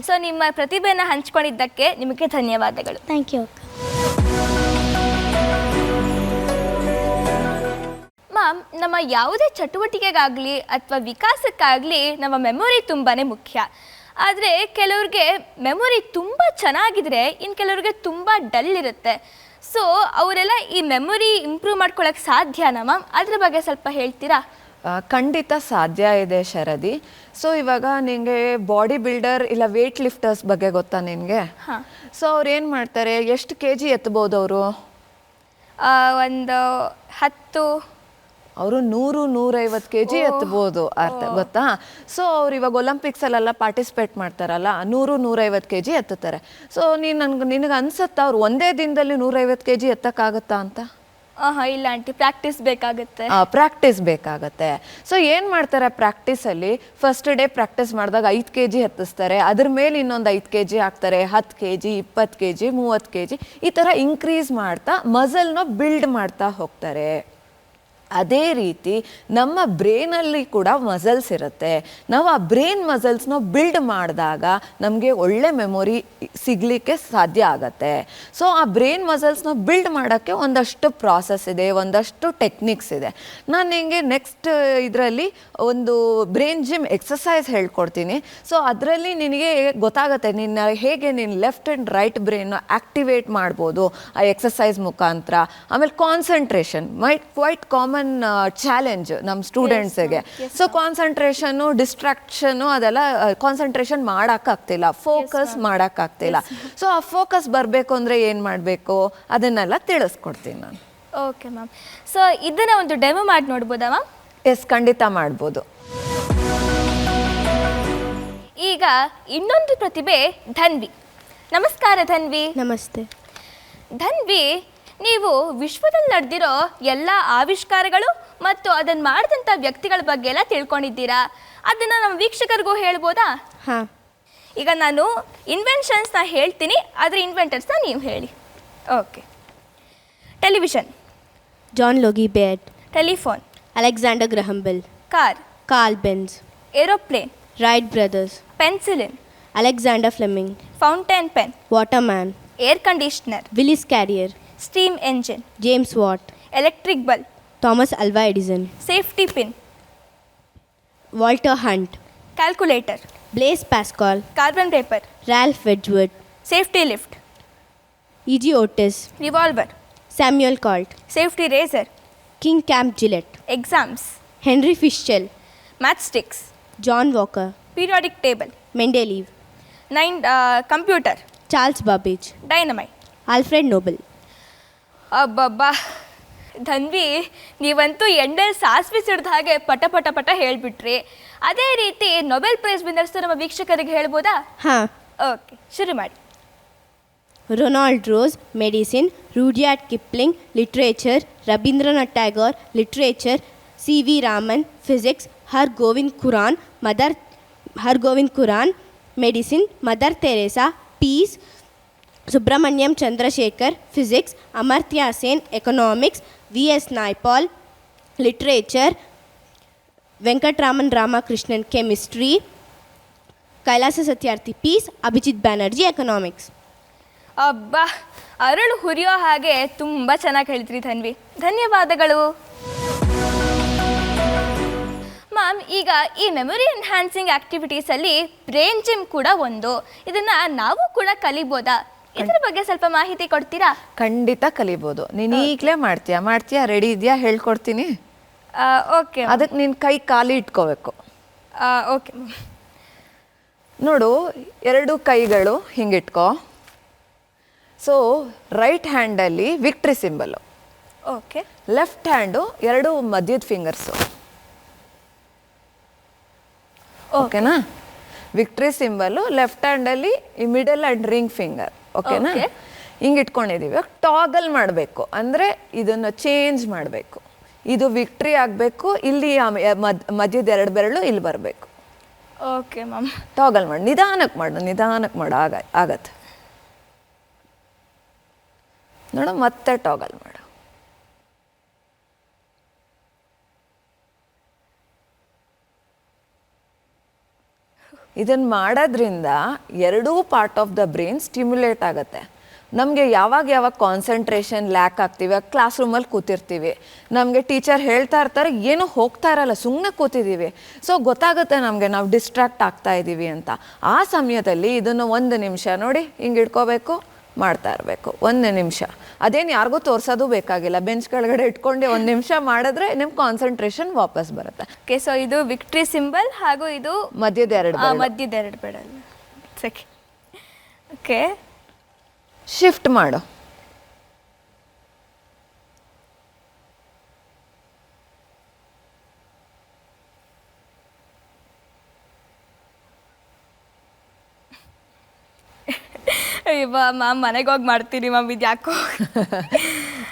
So ನಿಮ್ಮ ಪ್ರತಿಭೆಯನ್ನು ಹಂಚ್ಕೊಂಡಿದ್ದಕ್ಕೆ ನಿಮಗೆ ಧನ್ಯವಾದಗಳು. Thank you. ಮ್ಯಾಮ್, ನಮ್ಮ ಯಾವುದೇ ಚಟುವಟಿಕೆಗಾಗಲಿ ಅಥವಾ ವಿಕಾಸಕ್ಕಾಗಲಿ ನಮ್ಮ ಮೆಮೊರಿ ತುಂಬಾ ಮುಖ್ಯ. ಆದರೆ ಕೆಲವ್ರಿಗೆ ಮೆಮೊರಿ ತುಂಬ ಚೆನ್ನಾಗಿದ್ರೆ ಇನ್ನು ಕೆಲವ್ರಿಗೆ ತುಂಬ ಡಲ್ ಇರುತ್ತೆ. ಸೊ ಅವರೆಲ್ಲ ಈ ಮೆಮೊರಿ ಇಂಪ್ರೂವ್ ಮಾಡ್ಕೊಳ್ಳೋಕ್ಕೆ ಸಾಧ್ಯನಾ ಮ್ಯಾಮ್? ಅದ್ರ ಬಗ್ಗೆ ಸ್ವಲ್ಪ ಹೇಳ್ತೀರಾ? ಖಂಡಿತ ಸಾಧ್ಯ ಇದೆ ಶರದಿ. ಸೊ ಇವಾಗ ನಿನಗೆ ಬಾಡಿ ಬಿಲ್ಡರ್ ಇಲ್ಲ ವೇಟ್ ಲಿಫ್ಟರ್ಸ್ ಬಗ್ಗೆ ಗೊತ್ತಾ ನಿನಗೆ? ಸೊ ಅವ್ರು ಏನು ಮಾಡ್ತಾರೆ, ಎಷ್ಟು kg ಎತ್ತಬಹುದು ಅವರು? ಒಂದು 10, ಅವರು 100-150 kg ಎತ್ತಬಹುದು, ಅರ್ಥ ಗೊತ್ತಾ? ಸೊ ಅವ್ರು ಇವಾಗ ಒಲಿಂಪಿಕ್ಸಲ್ಲೆಲ್ಲ ಪಾರ್ಟಿಸಿಪೇಟ್ ಮಾಡ್ತಾರಲ್ಲ, 100-150 kg ಎತ್ತುತ್ತಾರೆ. ಸೊ ನಿನಗೆ ಅನ್ಸುತ್ತಾ ಅವ್ರು ಒಂದೇ ದಿನದಲ್ಲಿ 150 kg ಎತ್ತಕ್ಕಾಗತ್ತಾ ಅಂತ? ಇಲ್ಲ ಆಂಟಿ, ಪ್ರಾಕ್ಟೀಸ್ ಬೇಕಾಗುತ್ತೆ. ಪ್ರಾಕ್ಟೀಸ್ ಬೇಕಾಗತ್ತೆ. ಸೊ ಏನು ಮಾಡ್ತಾರೆ, ಪ್ರಾಕ್ಟೀಸಲ್ಲಿ ಫಸ್ಟ್ ಡೇ ಪ್ರಾಕ್ಟೀಸ್ ಮಾಡಿದಾಗ 5 kg ಎತ್ತಿಸ್ತಾರೆ, ಅದ್ರ ಮೇಲೆ ಇನ್ನೊಂದು 5 kg ಹಾಕ್ತಾರೆ, 10 kg, 20 kg, 30 kg, ಈ ಥರ ಇನ್ಕ್ರೀಸ್ ಮಾಡ್ತಾ ಮಸಲ್ನ ಬಿಲ್ಡ್ ಮಾಡ್ತಾ ಹೋಗ್ತಾರೆ. ಅದೇ ರೀತಿ ನಮ್ಮ ಬ್ರೈನಲ್ಲಿ ಕೂಡ ಮಸಲ್ಸ್ ಇರುತ್ತೆ. ನಾವು ಆ ಬ್ರೈನ್ ಮಸಲ್ಸ್ನ ಬಿಲ್ಡ್ ಮಾಡಿದಾಗ ನಮಗೆ ಒಳ್ಳೆ ಮೆಮೊರಿ ಸಿಗಲಿಕ್ಕೆ ಸಾಧ್ಯ ಆಗತ್ತೆ. ಸೊ ಆ ಬ್ರೈನ್ ಮಸಲ್ಸ್ನ ಬಿಲ್ಡ್ ಮಾಡೋಕ್ಕೆ ಒಂದಷ್ಟು ಪ್ರಾಸೆಸ್ ಇದೆ, ಒಂದಷ್ಟು ಟೆಕ್ನಿಕ್ಸ್ ಇದೆ. ನಾನು ನಿಮಗೆ ನೆಕ್ಸ್ಟ್ ಇದರಲ್ಲಿ ಒಂದು ಬ್ರೈನ್ ಜಿಮ್ ಎಕ್ಸಸೈಸ್ ಹೇಳ್ಕೊಡ್ತೀನಿ. ಸೊ ಅದರಲ್ಲಿ ನಿನಗೆ ಗೊತ್ತಾಗುತ್ತೆ ಹೇಗೆ ನೀನು ಲೆಫ್ಟ್ ಆ್ಯಂಡ್ ರೈಟ್ ಬ್ರೈನ್ನ ಆ್ಯಕ್ಟಿವೇಟ್ ಮಾಡ್ಬೋದು ಆ ಎಕ್ಸಸೈಸ್ ಮುಖಾಂತರ. ಆಮೇಲೆ ಕಾನ್ಸಂಟ್ರೇಷನ್ ಕ್ವೈಟ್ ಕಾಮನ್ ಚಾಲೆಂಜ್ ನಮ್ಮ ಸ್ಟೂಡೆಂಟ್ಸಿಗೆ. ಸೊ ಕಾನ್ಸಂಟ್ರೇಷನ್ನು, ಡಿಸ್ಟ್ರಾಕ್ಷನ್ನು ಅದೆಲ್ಲ ಕಾನ್ಸಂಟ್ರೇಷನ್ ಮಾಡೋಕ್ಕಾಗ್ತಿಲ್ಲ, ಫೋಕಸ್ ಮಾಡೋಕ್ಕಾಗ್ತಿಲ್ಲ. ಸೊ ಆ ಫೋಕಸ್ ಬರಬೇಕು ಅಂದರೆ ಏನು ಮಾಡಬೇಕು ಅದನ್ನೆಲ್ಲ ತಿಳಿಸ್ಕೊಡ್ತೀನಿ ನಾನು. Okay ma'am. ಸೊ ಇದನ್ನು ಒಂದು ಡೆಮೋ ಮಾಡಿ ನೋಡ್ಬೋದಾ ಮ್ಯಾಮ್? ಎಸ್, ಖಂಡಿತ ಮಾಡ್ಬೋದು. ಈಗ ಇನ್ನೊಂದು ಪ್ರತಿಭೆ ಧನ್ವಿ. ನಮಸ್ಕಾರ ಧನ್ವಿ. ನಮಸ್ತೆ. ಧನ್ವಿ, ನೀವು ವಿಶ್ವದಲ್ಲಿ ನಡೆದಿರೋ ಎಲ್ಲ ಆವಿಷ್ಕಾರಗಳು ಮತ್ತು ಅದನ್ನು ಮಾಡಿದಂಥ ವ್ಯಕ್ತಿಗಳ ಬಗ್ಗೆ ಎಲ್ಲ ತಿಳ್ಕೊಂಡಿದ್ದೀರಾ. ಅದನ್ನು ನಮ್ಮ ವೀಕ್ಷಕರಿಗೂ ಹೇಳ್ಬೋದಾ? ಹಾಂ. ಈಗ ನಾನು ಇನ್ವೆನ್ಷನ್ಸ್ನ ಹೇಳ್ತೀನಿ, ಅದರ ಇನ್ವೆಂಟರ್ಸ್ನ ನೀವು ಹೇಳಿ. Okay. Television, John Logie Baird. Telephone, Alexander Graham Bell. Car, Karl Benz. Aeroplane, Wright brothers. Penicillin, Alexander Fleming, fountain pen, Waterman, air conditioner, Willis Carrier, steam engine, James Watt, electric bulb, Thomas Alva Edison, safety pin, Walter Hunt, calculator, Blaise Pascal, carbon paper, Ralph Wedgwood, safety lift, E.G. Otis, revolver, Samuel Colt, safety razor, King Camp Gillette, exams, Henry Fischel, match sticks, John Walker, periodic table, Mendeleev, computer, Charles Babbage, dynamite. Alfred Nobel. ಅಬ್ಬಬ್ಬಾ ಧನ್ವಿ, ನೀವಂತೂ ಎಂಡಲ್ಲಿ ಸಾಸಿವೆ ಸಿಡ್ದ ಹಾಗೆ ಪಟ ಪಟ ಪಟ ಹೇಳಿಬಿಟ್ರಿ. ಅದೇ ರೀತಿ Nobel prize winners ನಮ್ಮ ವೀಕ್ಷಕರಿಗೆ ಹೇಳ್ಬೋದಾ? Huh. ಓಕೆ, ಶುರು ಮಾಡಿ. Ronald Rose, Medicine, Rudyard Kipling, Literature, Rabindranath Tagore, Literature, C.V. Raman, Physics, Hargobind Kuran, Medicine, Mother Teresa, Peace, Subramanyam Chandrasekhar, Physics, Amartya Sen, Economics, V.S. Naipaul, Literature, Venkatraman Ramakrishnan, Chemistry, Kailasa Satyarthi, Peace, Abhijit Banerjee, Economics. ಅಬ್ಬಾ, ಅರಳು ಹುರಿಯೋ ಹಾಗೆ ತುಂಬ ಚೆನ್ನಾಗಿ ಹೇಳ್ತೀರಿ ಧನ್ವಿ, ಧನ್ಯವಾದಗಳು. Ma'am, ಈಗ ಈ memory enhancing ಆ್ಯಕ್ಟಿವಿಟೀಸಲ್ಲಿ brain gym ಕೂಡ ಒಂದು. ಇದನ್ನು ನಾವು ಕೂಡ ಕಲಿಬೋದಾ? ಇದ್ರ ಬಗ್ಗೆ ಸ್ವಲ್ಪ ಮಾಹಿತಿ ಕೊಡ್ತೀರಾ? ಖಂಡಿತ ಕಲಿಬೋದು. ನೀನು ಈಗಲೇ ಮಾಡ್ತೀಯಾ ರೆಡಿ ಇದೆಯಾ? ಹೇಳ್ಕೊಡ್ತೀನಿ. ಓಕೆ, ಅದಕ್ಕೆ ನೀನು ಕೈ ಖಾಲಿ ಇಟ್ಕೋಬೇಕು. ಓಕೆ ನೋಡು, 2 ಕೈಗಳು ಹಿಂಗಿಟ್ಕೋ. ಸೊ ರೈಟ್ ಹ್ಯಾಂಡಲ್ಲಿ victory symbol, okay. Left hand 2 ಮಧ್ಯದ ಫಿಂಗರ್ಸು. ಓಕೆನಾ? ವಿಕ್ಟ್ರಿ ಸಿಂಬಲು ಲೆಫ್ಟ್ ಹ್ಯಾಂಡಲ್ಲಿ ಈ ಮಿಡಲ್ ಆ್ಯಂಡ್ ರಿಂಗ್ ಫಿಂಗರ್. ಓಕೆನಾ? ಹಿಂಗೆ ಇಟ್ಕೊಂಡಿದ್ದೀವಿ. ಟಾಗಲ್ ಮಾಡಬೇಕು, ಅಂದರೆ ಇದನ್ನು ಚೇಂಜ್ ಮಾಡಬೇಕು. ಇದು ವಿಕ್ಟ್ರಿ ಆಗಬೇಕು, ಇಲ್ಲಿ ಮಧ್ಯದ 2 ಬೆರಳು ಇಲ್ಲಿ ಬರಬೇಕು. Okay ma'am. ಟಾಗಲ್ ಮಾಡಿ, ನಿಧಾನಕ್ಕೆ ಮಾಡು ಆಗತ್ತೆ. ನೋಡು, ಮತ್ತೆ ಟಾಗಲ್ ಮಾಡು. ಇದನ್ನು ಮಾಡೋದ್ರಿಂದ 2 part of the brain stimulate ಆಗುತ್ತೆ. ನಮಗೆ ಯಾವಾಗ ಕಾನ್ಸಂಟ್ರೇಷನ್ ಲ್ಯಾಕ್ ಆಗ್ತೀವಿ, ಕ್ಲಾಸ್ ರೂಮಲ್ಲಿ ಕೂತಿರ್ತೀವಿ, ನಮಗೆ ಟೀಚರ್ ಹೇಳ್ತಾ ಇರ್ತಾರೆ, ಏನೂ ಹೋಗ್ತಾ ಇರಲ್ಲ, ಸುಮ್ಮನೆ ಕೂತಿದ್ದೀವಿ. ಸೊ ಗೊತ್ತಾಗುತ್ತೆ ನಮಗೆ ನಾವು ಡಿಸ್ಟ್ರಾಕ್ಟ್ ಆಗ್ತಾ ಇದ್ದೀವಿ ಅಂತ. ಆ ಸಮಯದಲ್ಲಿ ಇದನ್ನು 1 ನಿಮಿಷ ನೋಡಿ ಹಿಂಗೆ ಇಟ್ಕೋಬೇಕು, ಮಾಡ್ತಾ ಇರಬೇಕು 1 ನಿಮಿಷ. ಅದೇನು ಯಾರಿಗೂ ತೋರಿಸೋದು ಬೇಕಾಗಿಲ್ಲ, ಬೆಂಚ್ ಕೆಳಗಡೆ ಇಟ್ಕೊಂಡು 1 ನಿಮಿಷ ಮಾಡಿದ್ರೆ ನಿಮ್ಮ ಕಾನ್ಸಂಟ್ರೇಷನ್ ವಾಪಸ್ ಬರುತ್ತೆ. ಓಕೆ, ಸೊ ಇದು ವಿಕ್ಟ್ರಿ ಸಿಂಬಲ್ ಹಾಗೂ ಇದು ಮಧ್ಯದ 2 ಬೆರಳು. ಓಕೆ, ಶಿಫ್ಟ್ ಮಾಡು. ಅಯ್ಯವ್ವ ಮ್ಯಾಮ್, ಮನೆಗೆ ಹೋಗಿ ಮಾಡ್ತೀನಿ ಮ್ಯಾಮ್, ಇದು ಯಾಕೋ.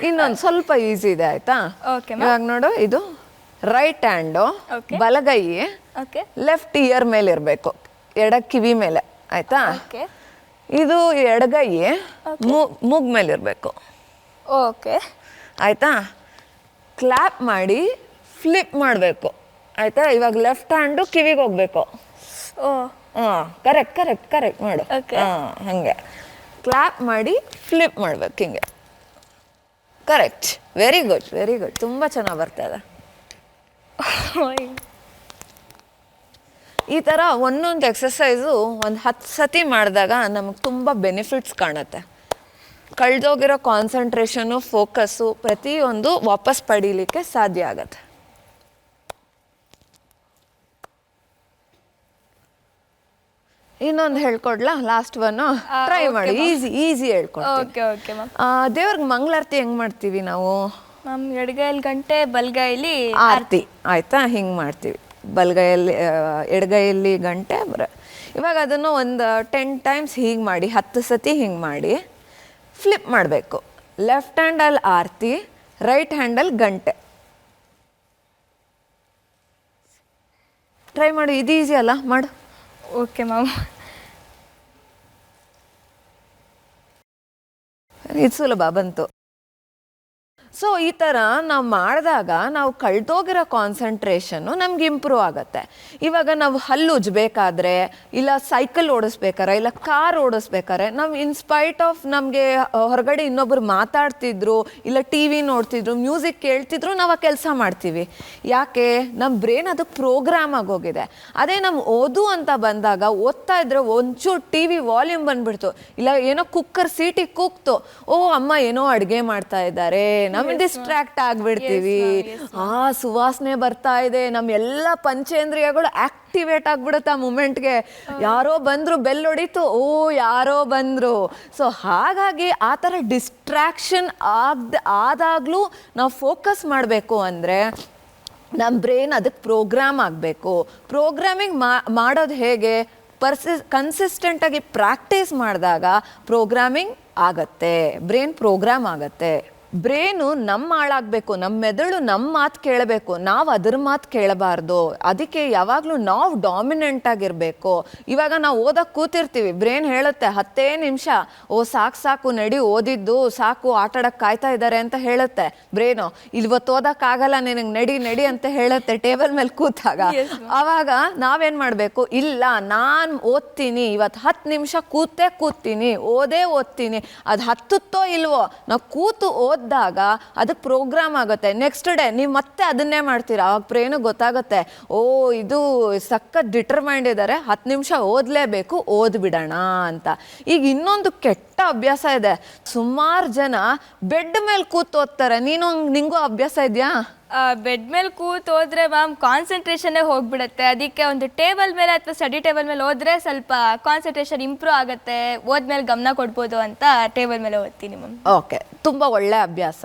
ಇನ್ನೊಂದು ಸ್ವಲ್ಪ ಈಸಿ ಇದೆ, ಆಯ್ತಾ? ಓಕೆ. ಇವಾಗ ನೋಡು, ಇದು ರೈಟ್ ಹ್ಯಾಂಡು ಬಲಗೈ ಓಕೆ, ಲೆಫ್ಟ್ ಇಯರ್ ಮೇಲೆ ಇರಬೇಕು, ಎಡ ಕಿವಿ ಮೇಲೆ, ಆಯ್ತಾ? ಓಕೆ. ಇದು ಎಡಗೈ ಮೂಗ್ ಮೇಲೆ ಇರಬೇಕು. ಓಕೆ, ಆಯ್ತಾ? ಕ್ಲ್ಯಾಪ್ ಮಾಡಿ ಫ್ಲಿಪ್ ಮಾಡಬೇಕು, ಆಯ್ತಾ? ಇವಾಗ ಲೆಫ್ಟ್ ಹ್ಯಾಂಡು ಕಿವಿಗೆ ಹೋಗ್ಬೇಕು. ಓ, ಹಾಂ, ಕರೆಕ್ಟ್ ಮಾಡು. ಹಾಂ, ಹಾಗೆ ಕ್ಲ್ಯಾಪ್ ಮಾಡಿ ಫ್ಲಿಪ್ ಮಾಡ್ಬೇಕು, ಹಿಂಗೆ. ಕರೆಕ್ಟ್, ವೆರಿ ಗುಡ್, ತುಂಬ ಚೆನ್ನಾಗಿ ಬರ್ತದೆ. ಈ ಥರ ಒಂದೊಂದು ಎಕ್ಸಸೈಸು 10 ಸತಿ ಮಾಡಿದಾಗ ನಮಗೆ ತುಂಬ ಬೆನಿಫಿಟ್ಸ್ ಕಾಣುತ್ತೆ. ಕಳೆದೋಗಿರೋ ಕಾನ್ಸಂಟ್ರೇಷನು, ಫೋಕಸ್ಸು ಪ್ರತಿಯೊಂದು ವಾಪಸ್ ಪಡೀಲಿಕ್ಕೆ ಸಾಧ್ಯ ಆಗತ್ತೆ. ಇನ್ನೊಂದು ಹೇಳ್ಕೊಡ್ಲಾ? ಲಾಸ್ಟ್ ಒನ್ನು ಟ್ರೈ ಮಾಡಿ, ಈಸಿ ಹೇಳ್ಕೊಡ್ತೀನಿ. Okay ma'am. ದೇವ್ರಿಗೆ ಮಂಗಳಾರತಿ ಹೆಂಗೆ ಮಾಡ್ತೀವಿ ನಾವು? ಮ್ಯಾಮ್, ಎಡಗೈಯಲ್ಲಿ ಗಂಟೆ, ಬಲಗೈಲಿ ಆರತಿ, ಆಯಿತಾ? ಹಿಂಗೆ ಮಾಡ್ತೀವಿ. ಬಲಗೈಯಲ್ಲಿ ಎಡಗೈಯಲ್ಲಿ ಗಂಟೆ ಇವಾಗ ಅದನ್ನು ಒಂದು 10 ಟೈಮ್ಸ್ ಹೀಗೆ ಮಾಡಿ, 10 ಸತಿ ಹಿಂಗೆ ಮಾಡಿ ಫ್ಲಿಪ್ ಮಾಡಬೇಕು. ಲೆಫ್ಟ್ ಹ್ಯಾಂಡಲ್ಲಿ ಆರತಿ, ರೈಟ್ ಹ್ಯಾಂಡಲ್ಲಿ ಗಂಟೆ. ಟ್ರೈ ಮಾಡಿ, ಇದು ಈಸಿ ಅಲ್ಲ, ಮಾಡು. Okay ma'am. ಇದು ಸುಲಭ ಬಂತು. ಸೊ ಈ ಥರ ನಾವು ಮಾಡಿದಾಗ ನಾವು ಕಳ್ದೋಗಿರೋ ಕಾನ್ಸಂಟ್ರೇಷನ್ನು ನಮ್ಗೆ ಇಂಪ್ರೂವ್ ಆಗುತ್ತೆ. ಇವಾಗ ನಾವು ಹಲ್ಲು ಉಜ್ಬೇಕಾದ್ರೆ, ಇಲ್ಲ ಸೈಕಲ್ ಓಡಿಸ್ಬೇಕಾರೆ, ಇಲ್ಲ ಕಾರ್ ಓಡಿಸ್ಬೇಕಾದ್ರೆ ನಾವು ಇನ್ಸ್ಪೈಟ್ ಆಫ್ ನಮಗೆ ಹೊರಗಡೆ ಇನ್ನೊಬ್ರು ಮಾತಾಡ್ತಿದ್ರು, ಇಲ್ಲ ಟಿ ವಿ ನೋಡ್ತಿದ್ರು, ಮ್ಯೂಸಿಕ್ ಕೇಳ್ತಿದ್ರು, ನಾವು ಆ ಕೆಲಸ ಮಾಡ್ತೀವಿ. ಯಾಕೆ? ನಮ್ಮ ಬ್ರೈನ್ ಅದು ಪ್ರೋಗ್ರಾಮ್ ಆಗೋಗಿದೆ. ಅದೇ ನಮ್ಮ ಓದು ಅಂತ ಬಂದಾಗ ಓದ್ತಾ ಇದ್ರೆ ಒಂಚೂರು ಟಿ ವಿ ವಾಲ್ಯೂಮ್ ಬಂದ್ಬಿಡ್ತು, ಇಲ್ಲ ಏನೋ ಕುಕ್ಕರ್ ಸೀಟಿ ಕೂಗ್ತು, ಓ ಅಮ್ಮ ಏನೋ ಅಡುಗೆ ಮಾಡ್ತಾ ಇದ್ದಾರೆ, ನಮಗೆ ಡಿಸ್ಟ್ರಾಕ್ಟ್ ಆಗ್ಬಿಡ್ತೀವಿ. ಸುವಾಸನೆ ಬರ್ತಾ ಇದೆ, ನಮ್ಮ ಎಲ್ಲ ಪಂಚೇಂದ್ರಿಯಗಳು ಆಕ್ಟಿವೇಟ್ ಆಗ್ಬಿಡುತ್ತೆ ಆ ಮೂಮೆಂಟ್ಗೆ. ಯಾರೋ ಬಂದ್ರು, ಬೆಲ್ ಹೊಡಿತು, ಓ ಯಾರೋ ಬಂದ್ರು. ಸೊ ಹಾಗಾಗಿ ಆ ಥರ ಡಿಸ್ಟ್ರಾಕ್ಷನ್ ಆದಾಗಲೂ ನಾವು ಫೋಕಸ್ ಮಾಡಬೇಕು ಅಂದರೆ ನಮ್ಮ ಬ್ರೈನ್ ಅದಕ್ಕೆ ಪ್ರೋಗ್ರಾಮ್ ಆಗಬೇಕು. ಪ್ರೋಗ್ರಾಮಿಂಗ್ ಮಾಡೋದು ಹೇಗೆ? ಕನ್ಸಿಸ್ಟೆಂಟಾಗಿ ಪ್ರಾಕ್ಟೀಸ್ ಮಾಡಿದಾಗ ಪ್ರೋಗ್ರಾಮಿಂಗ್ ಆಗತ್ತೆ, ಬ್ರೈನ್ ಪ್ರೋಗ್ರಾಮ್ ಆಗತ್ತೆ. ಬ್ರೈನು ನಮ್ಮ ಹಾಳಾಗಬೇಕು, ನಮ್ಮ ಮೆದುಳು ನಮ್ಮ ಮಾತು ಕೇಳಬೇಕು, ನಾವು ಅದ್ರ ಮಾತು ಕೇಳಬಾರ್ದು. ಅದಕ್ಕೆ ಯಾವಾಗಲೂ ನಾವು ಡಾಮಿನೆಂಟ್ ಆಗಿರಬೇಕು. ಇವಾಗ ನಾವು ಓದಕ್ಕೆ ಕೂತಿರ್ತೀವಿ, ಬ್ರೈನ್ ಹೇಳುತ್ತೆ 10 ನಿಮಿಷ, ಓ ಸಾಕು ನಡಿ, ಓದಿದ್ದು ಸಾಕು, ಆಟಾಡಕ್ಕೆ ಕಾಯ್ತಾ ಇದ್ದಾರೆ ಅಂತ ಹೇಳುತ್ತೆ ಬ್ರೈನು. ಇವತ್ತು ಓದಕ್ಕಾಗಲ್ಲ ನಿನಗೆ, ನಡಿ ಅಂತ ಹೇಳುತ್ತೆ ಟೇಬಲ್ ಮೇಲೆ ಕೂತಾಗ. ಆವಾಗ ನಾವೇನು ಮಾಡಬೇಕು? ಇಲ್ಲ, ನಾನು ಓದ್ತೀನಿ, ಇವತ್ತು 10 ನಿಮಿಷ ಕೂತೀನಿ, ಓದ್ತೀನಿ. ಅದು ಹತ್ತುತ್ತೋ ಇಲ್ವೋ, ನಾವು ಕೂತು ಓದಿದಾಗ ಅದಕ್ಕೆ ಪ್ರೋಗ್ರಾಮ್ ಆಗುತ್ತೆ. ನೆಕ್ಸ್ಟ್ ಡೇ ನೀವು ಮತ್ತೆ ಅದನ್ನೇ ಮಾಡ್ತೀರಾ. ಅವಾಗ ಬ್ರೈನು ಗೊತ್ತಾಗುತ್ತೆ, ಓ ಇದು ಸಖತ್ ಡಿಟರ್ಮೈಂಡ್ ಇದ್ದಾರೆ, 10 ನಿಮಿಷ ಓದಲೇಬೇಕು, ಓದ್ಬಿಡೋಣ ಅಂತ. ಈಗ ಇನ್ನೊಂದು ಕೆಟ್ಟ ಅಭ್ಯಾಸ ಇದೆ, ಸುಮಾರು ಜನ ಬೆಡ್ ಮೇಲೆ ಕೂತು ಓದ್ತಾರೆ. ನಿಂಗೂ ಅಭ್ಯಾಸ ಇದೆಯಾ? ಬೆಡ್ ಮೇಲೆ ಕೂತ್ ಹೋದ್ರೆ ಮ್ಯಾಮ್ ಕಾನ್ಸಂಟ್ರೇಷನ್ನೇ ಹೋಗ್ಬಿಡುತ್ತೆ. ಅದಕ್ಕೆ ಒಂದು ಟೇಬಲ್ ಮೇಲೆ ಅಥವಾ ಸ್ಟಡಿ ಟೇಬಲ್ ಮೇಲೆ ಹೋದ್ರೆ ಸ್ವಲ್ಪ ಕಾನ್ಸಂಟ್ರೇಷನ್ ಇಂಪ್ರೂವ್ ಆಗುತ್ತೆ, ಓದ್ಮೇಲೆ ಗಮನ ಕೊಡ್ಬೋದು ಅಂತ ಟೇಬಲ್ ಮೇಲೆ ಓದ್ತೀನಿ ಮ್ಯಾಮ್. ಓಕೆ, ತುಂಬ ಒಳ್ಳೆ ಅಭ್ಯಾಸ.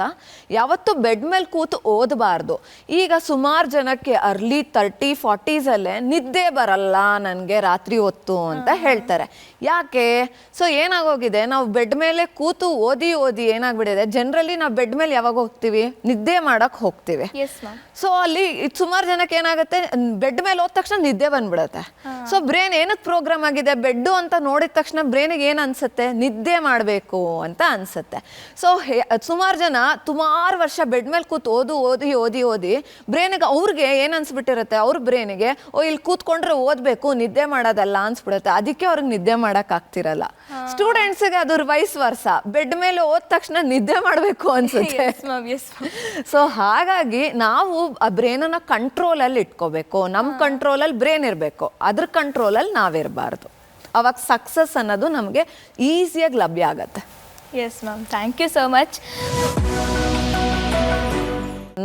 ಯಾವತ್ತೂ ಬೆಡ್ ಮೇಲೆ ಕೂತು ಓದಬಾರ್ದು. ಈಗ ಸುಮಾರು ಜನಕ್ಕೆ ಅರ್ಲಿ 30-40s ನಿದ್ದೆ ಬರಲ್ಲ ನನಗೆ ರಾತ್ರಿ ಹೊತ್ತು ಅಂತ ಹೇಳ್ತಾರೆ. ಯಾಕೆ? ಸೊ ಏನಾಗೋಗಿದೆ, ನಾವು ಬೆಡ್ ಮೇಲೆ ಕೂತು ಓದಿ ಏನಾಗ್ಬಿಟ್ಟಿದೆ, ಜನರಲಿ ನಾವು ಬೆಡ್ ಮೇಲೆ ಯಾವಾಗ ಹೋಗ್ತೀವಿ? ನಿದ್ದೆ ಮಾಡಕ್ಕೆ ಹೋಗ್ತೀವಿ. ಸೊ ಅಲ್ಲಿ ಸುಮಾರು ಜನಕ್ಕೆ ಏನಾಗುತ್ತೆ, ಬೆಡ್ ಮೇಲೆ ಹೋದ ತಕ್ಷಣ ನಿದ್ದೆ ಬಂದ್ಬಿಡುತ್ತೆ. ಸೊ ಬ್ರೈನ್ ಏನಕ್ಕೆ ಪ್ರೋಗ್ರಾಮ್ ಆಗಿದೆ? ಬೆಡ್ಡು ಅಂತ ನೋಡಿದ ತಕ್ಷಣ ಬ್ರೈನಿಗೆ ಏನು ಅನ್ಸುತ್ತೆ? ನಿದ್ದೆ ಮಾಡಬೇಕು ಅಂತ ಅನ್ಸುತ್ತೆ. ಸೊ ಸುಮಾರು ಜನ ಸುಮಾರು ವರ್ಷ ಬೆಡ್ ಮೇಲೆ ಕೂತು ಓದಿ ಬ್ರೈನಿಗೆ ಅವ್ರಿಗೆ ಏನು ಅನ್ಸ್ಬಿಟ್ಟಿರುತ್ತೆ, ಅವ್ರ ಬ್ರೈನಿಗೆ ಓ ಇಲ್ಲಿ ಕೂತ್ಕೊಂಡ್ರೆ ಓದಬೇಕು, ನಿದ್ದೆ ಮಾಡೋದಲ್ಲ ಅನ್ಸ್ಬಿಡುತ್ತೆ. ಅದಕ್ಕೆ ಅವ್ರಿಗೆ ನಿದ್ದೆ ಮಾಡಕ್ ಆಗ್ತಿರಲ್ಲ. ಸ್ಟೂಡೆಂಟ್ಸ್ಗೆ ಅದ್ರ ವೈಸ್ ವರ್ಸ, ಬೆಡ್ ಮೇಲೆ ಓದ ತಕ್ಷಣ ನಿದ್ದೆ ಮಾಡಬೇಕು ಅನ್ಸುತ್ತೆ. ಸೊ ಹಾಗಾಗಿ ನಾವು ಆ ಬ್ರೈನನ್ನ ಕಂಟ್ರೋಲಲ್ಲಿ ಇಟ್ಕೋಬೇಕು. ನಮ್ಮ ಕಂಟ್ರೋಲಲ್ಲಿ ಬ್ರೈನ್ ಇರಬೇಕು, ಅದ್ರ ಕಂಟ್ರೋಲಲ್ಲಿ ನಾವಿರಬಾರ್ದು. ಅವಾಗ ಸಕ್ಸಸ್ ಅನ್ನೋದು ನಮಗೆ ಈಸಿಯಾಗಿ ಲಭ್ಯ ಆಗತ್ತೆ. Yes ma'am, thank you so much.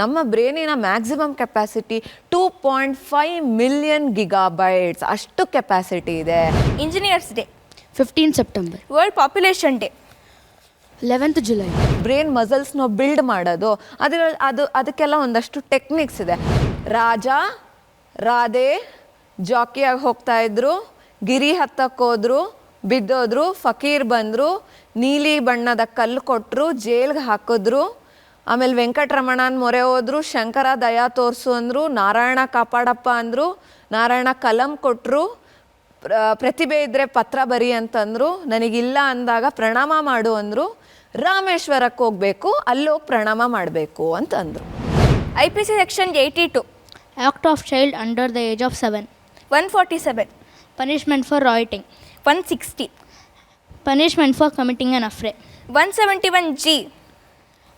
ನಮ್ಮ ಬ್ರೈನಿನ ಮ್ಯಾಕ್ಸಿಮಮ್ ಕೆಪಾಸಿಟಿ 2.5 ಮಿಲಿಯನ್ ಗಿಗಾಬೈಟ್ಸ್, ಅಷ್ಟು ಕೆಪಾಸಿಟಿ ಇದೆ. Engineers day 15 September. World population day 11th July. Brain ಮಸಲ್ಸ್ನ ಬಿಲ್ಡ್ ಮಾಡೋದು, ಅದಕ್ಕೆಲ್ಲ ಒಂದಷ್ಟು ಟೆಕ್ನಿಕ್ಸ್ ಇದೆ. ರಾಜ ರಾಧೆ ಜಾಕಿಯಾಗಿ ಹೋಗ್ತಾ ಇದ್ರು, ಗಿರಿ ಹತ್ತಕ್ಕೋದ್ರು, ಬಿದ್ದೋದ್ರು, ಫಕೀರ್ ಬಂದರು, ನೀಲಿ ಬಣ್ಣದ ಕಲ್ಲು ಕೊಟ್ಟರು, ಜೈಲ್ಗೆ ಹಾಕಿದ್ರು. ಆಮೇಲೆ ವೆಂಕಟರಮಣನ ಮೊರೆ ಹೋದ್ರು, ಶಂಕರ ದಯಾ ತೋರಿಸು ಅಂದರು, ನಾರಾಯಣ ಕಾಪಾಡಪ್ಪ ಅಂದರು, ನಾರಾಯಣ ಕಲಂ ಕೊಟ್ಟರು, ಪ್ರತಿಭೆ ಇದ್ದರೆ ಪತ್ರ ಬರಿ ಅಂತಂದರು, ನನಗಿಲ್ಲ ಅಂದಾಗ ಪ್ರಣಾಮ ಮಾಡು ಅಂದರು, ರಾಮೇಶ್ವರಕ್ಕೆ ಹೋಗಬೇಕು, ಅಲ್ಲೋಗಿ ಪ್ರಣಾಮ ಮಾಡಬೇಕು ಅಂತಂದರು. IPC section 82, act of child under the age of 7. 147, punishment for rioting. 160, punishment for committing an affray. 171G,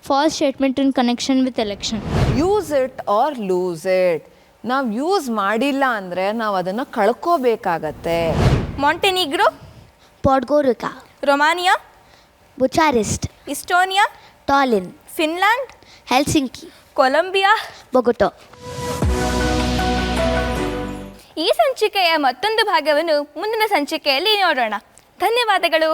false statement in connection with election. Use it or lose it. ನಾವು ಯೂಸ್ ಮಾಡಿಲ್ಲ ಅಂದರೆ ನಾವು ಅದನ್ನು ಕಳ್ಕೋಬೇಕಾಗತ್ತೆ. Montenegro, Podgorica, Romania, Bucharest, Estonia, Tallinn, Finland, Helsinki, Colombia, Bogota. ಈ ಸಂಚಿಕೆಯ ಮತ್ತೊಂದು ಭಾಗವನ್ನು ಮುಂದಿನ ಸಂಚಿಕೆಯಲ್ಲಿ ನೋಡೋಣ. ಧನ್ಯವಾದಗಳು.